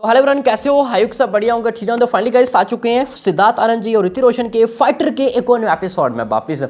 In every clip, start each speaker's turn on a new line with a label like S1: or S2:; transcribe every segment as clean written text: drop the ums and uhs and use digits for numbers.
S1: तो hello everyone, कैसे हो? हायुक सब बढ़िया होंगे, ठीक है। तो फाइनली गाइस आ चुके हैं सिद्धार्थ आनंद जी और ऋतिक रोशन के फाइटर के एक और एपिसोड में वापिस।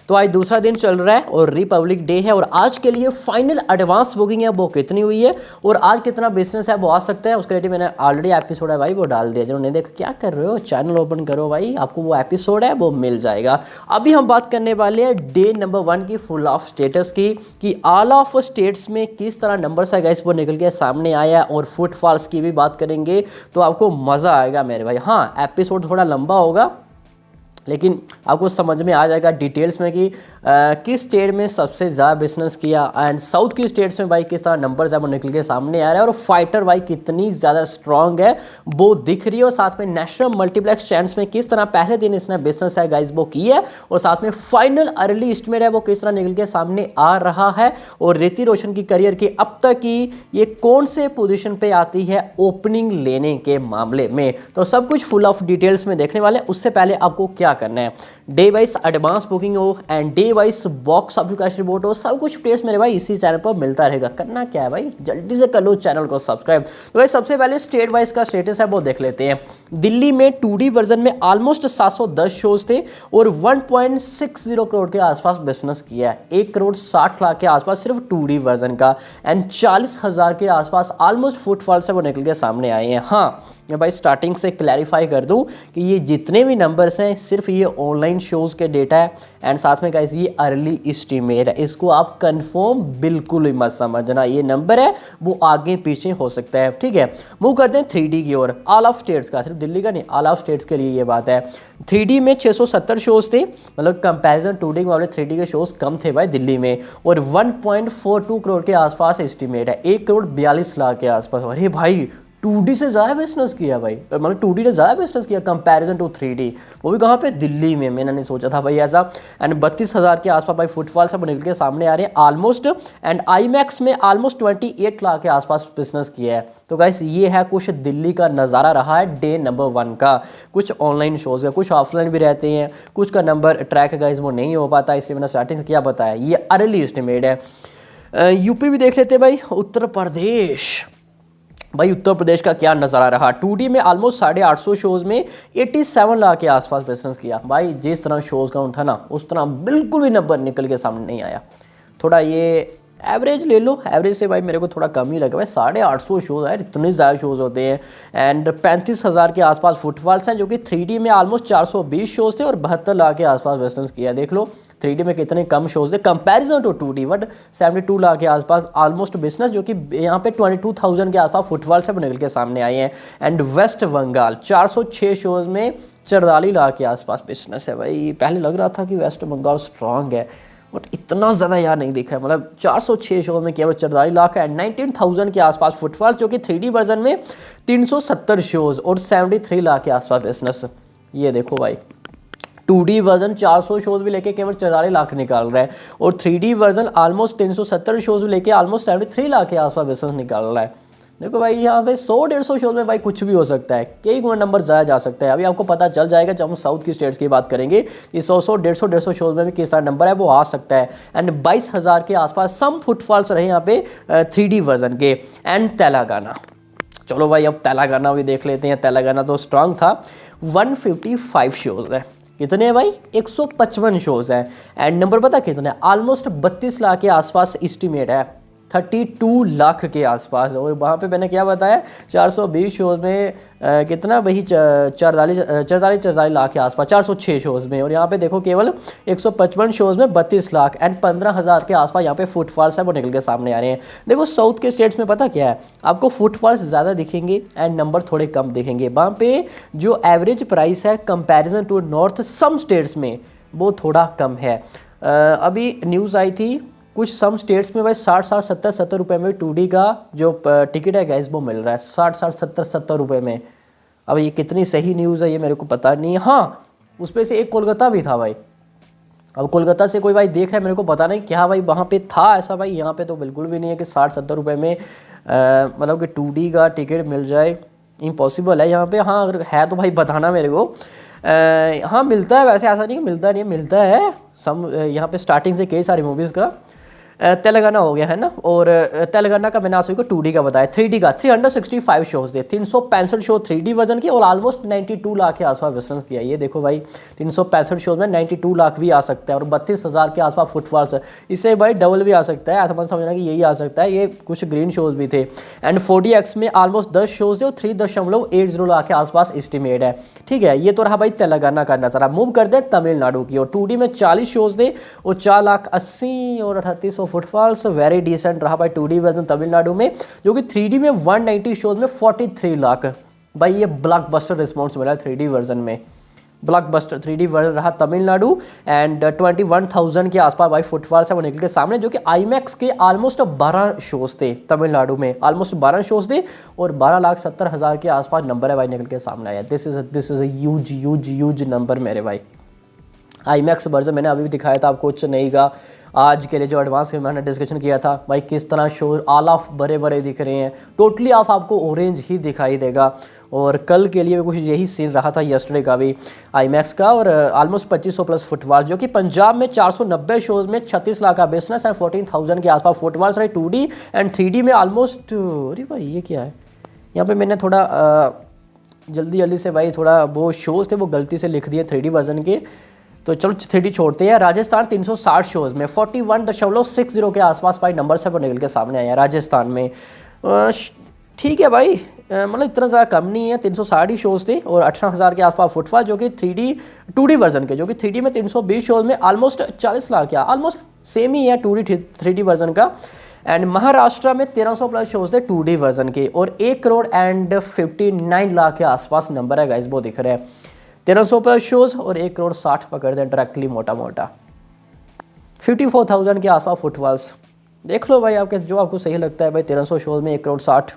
S1: तो आज दूसरा दिन चल रहा है और रिपब्लिक डे है और आज के लिए फाइनल एडवांस बुकिंग है वो कितनी हुई है और आज कितना बिजनेस है वो आ सकता है, उसके लिए मैंने ऑलरेडी एपिसोड है भाई वो डाल दिया। जिन्होंने देखा क्या कर रहे हो, चैनल ओपन करो भाई, आपको वो एपिसोड है वो मिल जाएगा। अभी हम बात करने वाले हैं डे नंबर 1 की फुल ऑफ स्टेटस की, कि ऑल ऑफ स्टेट्स में किस तरह नंबर्स है गाइस वो निकल के सामने आया, और फुटफॉल्स की भी बात करेंगे तो आपको मज़ा आएगा मेरे भाई। हाँ, एपिसोड थोड़ा लंबा होगा लेकिन आपको समझ में आ जाएगा डिटेल्स में कि किस स्टेट में सबसे ज़्यादा बिजनेस किया एंड साउथ की स्टेट्स में भाई किस तरह नंबर है वो निकल के सामने आ रहा है, और फाइटर भाई कितनी ज़्यादा स्ट्रांग है वो दिख रही है, और साथ में नेशनल मल्टीप्लेक्स चैनल्स में किस तरह पहले दिन इसने बिजनेस है गाइज वो की है, और साथ में फाइनल अर्ली एस्टिमेट है वो किस तरह निकल के सामने आ रहा है, और ऋतिक रोशन की करियर की अब तक की ये कौन से पोजिशन पे आती है ओपनिंग लेने के मामले में। तो सब कुछ फुल ऑफ डिटेल्स में देखने वाले हैं। उससे पहले आपको क्या करना है, डे वाइज एडवांस बुकिंग हो and day wise box office cash report हो, सब कुछ अपडेट्स मेरे भाई इसी चैनल पर मिलता रहेगा। करना क्या है भाई, जल्दी से कर लो चैनल को सब्सक्राइब। तो भाई सबसे पहले स्टेट वाइज का स्टेटस है वो देख लेते हैं। दिल्ली में 2D वर्जन में ऑलमोस्ट 710 शोज थे और 1.60 करोड़ के आसपास बिजनेस किया है। 1 करोड़ 60 लाख के आसपास सिर्फ 2D वर्जन का, एंड 40,000 के आसपास ऑलमोस्ट फुटफॉल से वो निकल के सामने आए हैं। हाँ, मैं भाई स्टार्टिंग से क्लैरिफाई कर दूं कि ये जितने भी नंबर्स हैं सिर्फ ये ऑनलाइन शोज़ के डेटा है, एंड साथ में गाइस ये अर्ली एस्टीमेट है, इसको आप कंफर्म बिल्कुल भी मत समझना। ये नंबर है वो आगे पीछे हो सकता है, ठीक है। मूव करते हैं 3D की ओर, ऑल ऑफ स्टेट्स का, सिर्फ दिल्ली का नहीं, ऑल ऑफ स्टेट्स के लिए ये बात है। 3D में 670 शोज़ थे, मतलब कंपेरिजन 2D के मामले 3D के शोज़ कम थे भाई दिल्ली में, और 1.42 करोड़ के आसपास एस्टीमेट है, 1 करोड़ 42 लाख के आसपास। अरे भाई 2D से ज़्यादा बिजनेस किया भाई, मतलब 2D ने ज़्यादा बिजनेस किया कंपैरिजन टू 3D, वो भी कहाँ पे, दिल्ली में। मैंने नहीं सोचा था भाई ऐसा। एंड 32,000 के आसपास भाई फुटफॉल सब निकल के सामने आ रहे हैं ऑलमोस्ट, एंड IMAX में ऑलमोस्ट 28 लाख के आसपास बिजनेस किया है। तो गाइस ये है कुछ दिल्ली का नज़ारा रहा है डे नंबर 1 का। कुछ ऑनलाइन शोज़ का, कुछ ऑफलाइन भी रहते हैं, कुछ का नंबर ट्रैक गाइस वो नहीं हो पाता, इसलिए मैंने स्टार्टिंग से क्या बताया, ये अर्ली एस्टिमेट है। यूपी भी देख लेते हैं भाई, उत्तर प्रदेश। भाई उत्तर प्रदेश का क्या नज़ारा रहा, 2D में ऑलमोस्ट 850 शोज़ में 87 लाख के आसपास बिजनेस किया। भाई जिस तरह शोज़ का था ना उस तरह बिल्कुल भी नंबर निकल के सामने नहीं आया। थोड़ा ये एवरेज ले लो, एवरेज से भाई मेरे को थोड़ा कम ही लगा भाई, 850 शोज़ है, इतने ज़्यादा शोज़ होते हैं। एंड 35,000 के आसपास फुटफॉल्स हैं, जो कि 3D में ऑलमोस्ट 420 शोज़ थे और 72 लाख के आसपास बिजनेस किया। देख लो 3D में कितने कम शोज़ थे comparison to 2D, but 72 lakh के आसपास ऑलमोस्ट बिजनेस, जो कि यहाँ पे 22,000 के आसपास फुटफॉल से निकल के सामने आए हैं। एंड वेस्ट बंगाल 406 शोज़ में 44 लाख के आसपास बिजनेस है। भाई पहले लग रहा था कि वेस्ट बंगाल स्ट्रांग है, बट इतना ज़्यादा यार नहीं दिखा है, मतलब 406 शो में केवल 44 लाख है, एंड 19,000 के आसपास फुटफॉल, जो कि 3D वर्जन में 370 शोज़ और 73 लाख के आसपास बिजनेस। ये देखो भाई 2D वर्जन 400 शोज़ भी लेके केवल 44 लाख निकाल रहा है, और 3D वर्जन ऑलमोस्ट 370 शोज़ भी लेके ऑलमोस्ट 73 लाख के आसपास बिजनेस निकाल रहा है। देखो भाई यहाँ पे 100-150 शोज़ में भाई कुछ भी हो सकता है, कई गुना नंबर ज़्यादा जा सकता है। अभी आपको पता चल जाएगा जब हम साउथ की स्टेट्स की बात करेंगे कि 100-150 शोज़ में भी किस तरह नंबर है वो आ सकता है। एंड 22,000 के आसपास सम फुटफॉल्स रहे यहाँ पे 3D वर्जन के। एंड तेलंगाना, चलो भाई अब तेलंगाना भी देख लेते हैं। तेलंगाना तो स्ट्रांग था, 155 शोज़ है, कितने हैं भाई, 155 शोज़ हैं। एंड नंबर पता कितने, ऑलमोस्ट 32 लाख के आसपास एस्टीमेट है, 32 लाख के आसपास। और वहाँ पे मैंने क्या बताया, 420 शोज़ में कितना वही 44 लाख के आसपास, 406 शोज़ में, और यहाँ पे देखो केवल 155 शोज़ में 32 लाख, एंड 15,000 के आसपास यहाँ पे फुटफॉल्स है वो निकल के सामने आ रहे हैं। देखो साउथ के स्टेट्स में पता क्या है, आपको फुटफॉल्स ज़्यादा दिखेंगे एंड नंबर थोड़े कम दिखेंगे। वहाँ पे जो एवरेज प्राइस है comparison to north some states में वो थोड़ा कम है। अभी न्यूज़ आई थी कुछ सम स्टेट्स में भाई 60-60, 70-70 रुपये में 2D का जो टिकट है गैस वो मिल रहा है, 60-60, 70-70 रुपये में। अब ये कितनी सही न्यूज़ है ये मेरे को पता नहीं है। हाँ, उस पर से एक कोलकाता भी था भाई। अब कोलकाता से कोई भाई देख रहा है, मेरे को पता नहीं क्या भाई वहाँ पे था ऐसा भाई, यहाँ पे तो बिल्कुल भी नहीं है कि 60-70 रुपये में मतलब कि 2D का टिकट मिल जाए, इम्पॉसिबल है यहाँ पे। हाँ अगर है तो भाई बताना मेरे को। हाँ मिलता है, वैसे ऐसा नहीं कि मिलता नहीं है, मिलता है सम यहाँ पे स्टार्टिंग से कई सारी मूवीज़ का। तेलंगाना हो गया है ना, और तेलंगाना का मैंने आप सभी को 2D का बताया। 3D का 365 शोज थे, 365 शो 3D वर्जन के, और ऑलमोस्ट 92 लाख के आसपास बिजनेस किया। ये देखो भाई 365 शोज में 92 लाख भी आ सकता है, और 32,000 के आसपास फुटफॉल्स है। इससे भाई डबल भी आ सकता है, ऐसा मत समझना कि यही आ सकता है। ये कुछ ग्रीन शोज भी थे। एंड 4DX में ऑलमोस्ट 10 शोज थे और 3.80 लाख के आसपास एस्टिमेट है। ठीक है, ये तो रहा भाई तेलंगाना का नज़ारा। मूव करते हैं तमिलनाडु की, और 2D में 40 शोज थे और 4,80,000 और 3800 फुटफॉल्स। वेरी डिसेंट रहा भाई 2D वर्जन तमिलनाडु में, जो कि 3D में 190 शोज में 43 लाख। भाई ये ब्लॉकबस्टर रिस्पॉन्स मिला है 3D वर्जन में। ब्लॉकबस्टर 3D वर्जन रहा तमिलनाडु। एंड 21,000 के आसपास भाई फुटफॉल्स है वो निकल के सामने, जो कि IMAX के ऑलमोस्ट 12 शोज थे तमिलनाडु में, ऑलमोस्ट 12 शोज थे, और 12,70,000 के आसपास नंबर है भाई निकल के सामने आया। दिस इज ह्यूज नंबर मेरे भाई। IMAX वर्जन मैंने अभी भी दिखाया था आपको, चेन्नई का। आज के लिए जो एडवांस में मैंने डिस्कशन किया था भाई, किस तरह शो ऑल ऑफ बड़े बड़े दिख रहे हैं, टोटली ऑफ आपको ऑरेंज ही दिखाई देगा। और कल के लिए भी कुछ यही सीन रहा था, यस्टरडे का भी IMAX का। और ऑलमोस्ट 2500 प्लस फुटबॉल, जो कि पंजाब में 490 शोज में 36 लाख का बिजनेस एंड 14,000 के आसपास फुटबॉल्स रहे 2D एंड 3D में ऑलमोस्ट। अरे भाई ये क्या है, यहाँ पे मैंने थोड़ा जल्दी से भाई थोड़ा वो शोज थे वो गलती से लिख दिए 3D वर्जन के, तो चलो 3D छोड़ते हैं। राजस्थान 360 शोज में 41.60 के आसपास भाई नंबर से वो निकल के सामने आया राजस्थान में। ठीक है भाई, मतलब इतना ज़्यादा कम नहीं है, 360 ही शोज थे और 18,000 के आसपास फुटफॉल, जो कि 2D वर्जन के, जो कि 3D में 320 शोज में ऑलमोस्ट 40 लाख या ऑलमोस्ट सेम ही है 3D वर्जन का। एंड महाराष्ट्र में 1300 प्लस शोज थे 2D वर्जन के, और 1 करोड़ एंड 59 लाख के आसपास नंबर है गाइस वो दिख रहे हैं। 1300 प्लस शोज और 1 करोड़ 60 पकड़ते हैं डायरेक्टली मोटा 54,000 के आसपास फुटफॉल्स। देख लो भाई आपके जो आपको सही लगता है भाई। 1300 शोज में 1 करोड़ 60,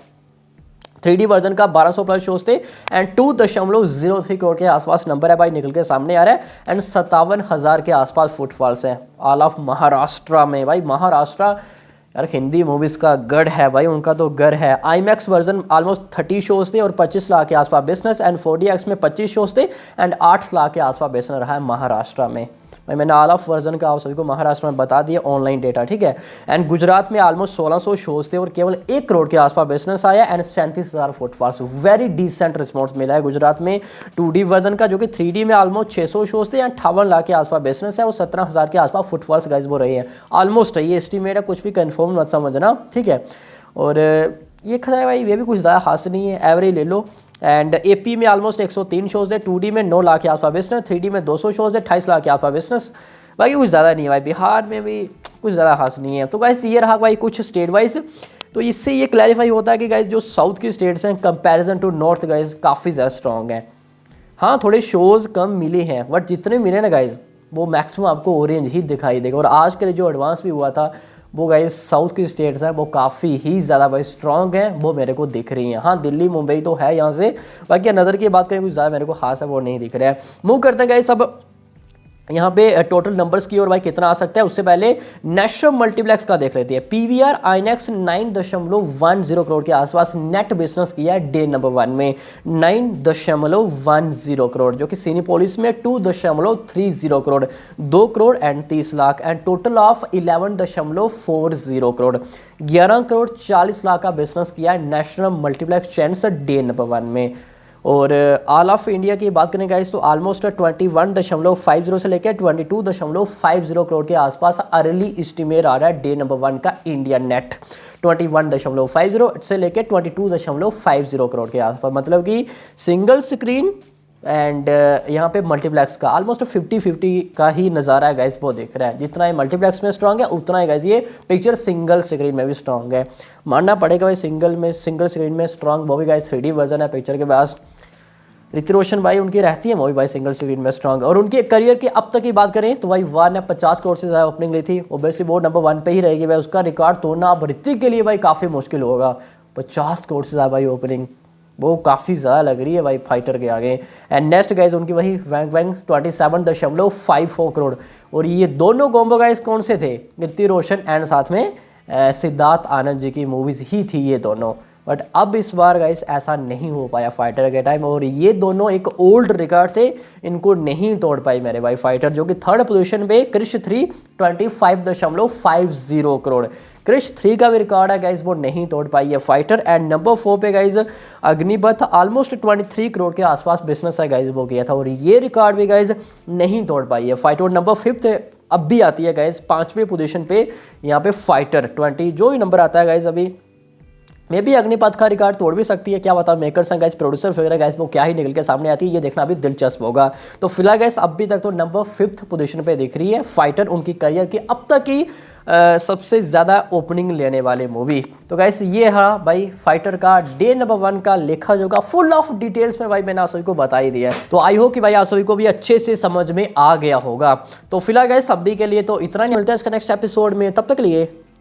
S1: 3D वर्जन का 1200 प्लस शोज थे एंड 2.03 करोड़ के आसपास नंबर है भाई निकल के सामने आ रहा है। एंड 57,000 के आसपास फुटफॉल्स हैं ऑल ऑफ महाराष्ट्र में। भाई महाराष्ट्र यार हिंदी मूवीज़ का गढ़ है भाई, उनका तो गढ़ है। IMAX वर्जन ऑलमोस्ट 30 शोज थे और 25 लाख के आसपास बिजनेस, एंड 4DX में 25 शोज थे एंड 8 लाख के आसपास बिजनेस रहा है महाराष्ट्र में। भाई मैंने ऑल ऑफ वर्जन का आप सभी को महाराष्ट्र में बता दिया ऑनलाइन डेटा, ठीक है। एंड गुजरात में ऑलमोस्ट 1600 शोज थे और केवल 1 करोड़ के आसपास बिजनेस आया and 37,000 footfalls. Very decent response मिला है गुजरात में 2D वर्जन का, जो कि 3D में ऑलमोस्ट 600 शोज थे एंड 58 लाख के आसपास बिजनेस है और 17,000 के आसपास फुटफॉल्स गाइस वो रही है ऑलमोस्ट। ये एस्टिमेट है, कुछ भी कंफर्म मत समझना, ठीक है। और ये खा है भाई, ये भी कुछ ज़्यादा खास नहीं है, एवरेज ले लो। एंड AP में ऑलमोस्ट 103 शोज है, 2D में 9 लाख के आसपास बिजनेस, 3D में 200 शोज है, 28 लाख के आसपास बिजनेस। बाकी कुछ ज़्यादा नहीं है भाई, बिहार में भी कुछ ज़्यादा खास नहीं है। तो गाइस ये रहा भाई कुछ स्टेट वाइज। तो इससे ये क्लैरिफाई होता है कि गाइस जो साउथ की स्टेट्स हैं कंपैरिजन टू नॉर्थ गाइस काफ़ी ज़्यादा स्ट्रॉन्ग हैं। हाँ थोड़े शोज़ कम मिले हैं, बट जितने मिले ना गाइस वो मैक्सिमम आपको ऑरेंज ही दिखाई देगा। और आज के लिए जो एडवांस भी हुआ था वो गाइस साउथ की स्टेट्स हैं वो काफ़ी ही ज़्यादा भाई स्ट्रॉन्ग हैं, वो मेरे को दिख रही हैं। हाँ दिल्ली मुंबई तो है यहाँ से, बाकी नज़र की बात करें कुछ ज़्यादा मेरे को खास है वो नहीं दिख रहा है। मूव करते हैं गाइस अब यहाँ पे टोटल नंबर्स की और भाई कितना आ सकता है। उससे पहले नेशनल मल्टीप्लेक्स का देख लेते हैं। PVR INOX 9.10 करोड़ के आसपास नेट बिजनेस किया है डे नंबर 1 में, 9.10 करोड़, जो कि सिनेपोलिस में 2.30 crore, 2 crore and 30 lakh and total of 11.40 crore, 11 crore 40 lakh का बिजनेस किया है national multiplex chains day number 1 में। और ऑल ऑफ इंडिया की बात करें गाइस तो ऑलमोस्ट 21.50 से लेकर 22.50 करोड़ के आसपास अर्ली एस्टिमेट आ रहा है डे नंबर 1 का इंडिया नेट। 21.50 से लेकर 22.50 करोड़ के आसपास, मतलब कि सिंगल स्क्रीन एंड यहाँ पे मल्टीप्लेक्स का ऑलमोस्ट 50-50 का ही नज़ारा है गाइस वो दिख रहा है। जितना ही मल्टीप्लेक्स में स्ट्रॉन्ग है उतना ही गाइस ये पिक्चर सिंगल स्क्रीन में भी स्ट्रॉन्ग है, मानना पड़ेगा भाई। सिंगल स्क्रीन में स्ट्रॉन्ग वो भी गाइस 3D वर्जन है पिक्चर के पास। ऋतिक रोशन भाई उनकी रहती है मूवी भाई सिंगल स्क्रीन में स्ट्रॉन्ग। और उनके करियर के अब तक की बात करें तो भाई वार ने 50 करोड़ से ज़्यादा ओपनिंग ली थी, ओबियसली वो नंबर 1 पे ही रहेगी भाई। उसका रिकॉर्ड तोड़ना अब ऋतिक के लिए भाई काफ़ी मुश्किल होगा। 50 करोड़ से ज़्यादा भाई ओपनिंग वो काफ़ी ज़्यादा लग रही है भाई फाइटर के आगे। एंड नेक्स्ट गाइज उनकी वही वैंग 27.54 करोड़। और ये दोनों कॉम्बो गाइज कौन से थे? ऋतिक रोशन एंड साथ में सिद्धार्थ आनंद जी की मूवीज़ ही थी ये दोनों बट अब इस बार गाइस ऐसा नहीं हो पाया फाइटर के टाइम, और ये दोनों एक ओल्ड रिकॉर्ड थे, इनको नहीं तोड़ पाई मेरे भाई फाइटर, जो कि थर्ड पोजीशन पे क्रिश 3 25.50 करोड़। क्रिश 3 का भी रिकॉर्ड है गाइस, वो नहीं तोड़ पाई है फाइटर। एंड नंबर 4 पे गाइस अग्निपथ ऑलमोस्ट 23 करोड़ के आसपास बिजनेस है गाइस वो किया था, और ये रिकॉर्ड भी गाइस नहीं तोड़ पाई है फाइटर। नंबर 5 अब भी आती है गाइस 5वें पोजीशन पे यहाँ पे फाइटर 20, जो भी नंबर आता है गाइस अभी मे भी अग्निपथ का रिकॉर्ड तोड़ भी सकती है, क्या बता। मेकर्स हैं गाइस, प्रोड्यूसर वगैरह गाइस, वो क्या ही निकल के सामने आती है, ये देखना अभी दिलचस्प होगा। तो फिलहाल गाइस अभी तक तो नंबर 5th पोजीशन पे दिख रही है फाइटर, उनकी करियर की अब तक की सबसे ज़्यादा ओपनिंग लेने वाले मूवी। तो गाइस ये हाँ भाई फाइटर का डे नंबर 1 का लेखा जोखा फुल ऑफ डिटेल्स में भाई मैंने आप सभी को बता ही दिया है। तो आई होप कि भाई आप सभी को भी अच्छे से समझ में आ गया होगा। तो फिलहाल गाइस अभी के लिए तो इतना ही, मिलता है इसका नेक्स्ट एपिसोड में, तब तक के लिए